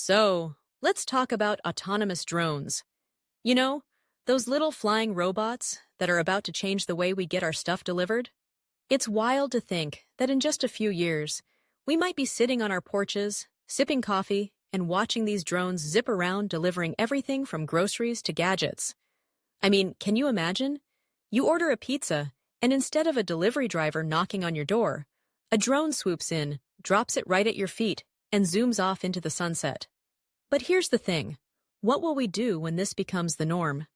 So, let's talk about autonomous drones. You know, those little flying robots that are about to change the way we get our stuff delivered? It's wild to think that in just a few years, we might be sitting on our porches, sipping coffee, and watching these drones zip around delivering everything from groceries to gadgets. I mean, can you imagine? You order a pizza, and instead of a delivery driver knocking on your door, a drone swoops in, drops it right at your feet, and zooms off into the sunset. But here's the thing. What will we do when this becomes the norm?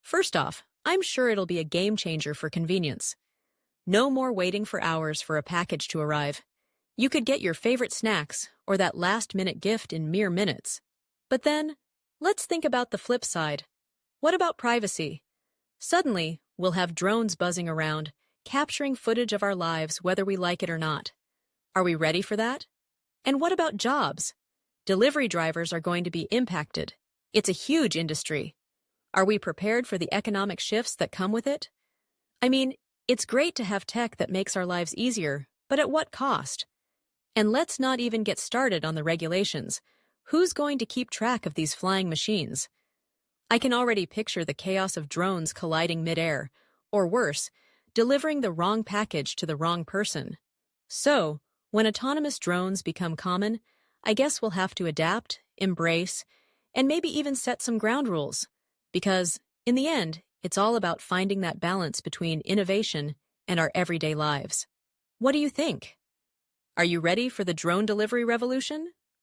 First off, I'm sure it'll be a game changer for convenience. No more waiting for hours for a package to arrive. You could get your favorite snacks or that last-minute gift in mere minutes. But then, let's think about the flip side. What about privacy? Suddenly, we'll have drones buzzing around, capturing footage of our lives whether we like it or not. Are we ready for that? And what about jobs? Delivery drivers are going to be impacted. It's a huge industry. Are we prepared for the economic shifts that come with it? I mean, it's great to have tech that makes our lives easier, but at what cost? And let's not even get started on the regulations. Who's going to keep track of these flying machines? I can already picture the chaos of drones colliding midair, or worse, delivering the wrong package to the wrong person. So, when autonomous drones become common, I guess we'll have to adapt, embrace, and maybe even set some ground rules. Because, in the end, it's all about finding that balance between innovation and our everyday lives. What do you think? Are you ready for the drone delivery revolution?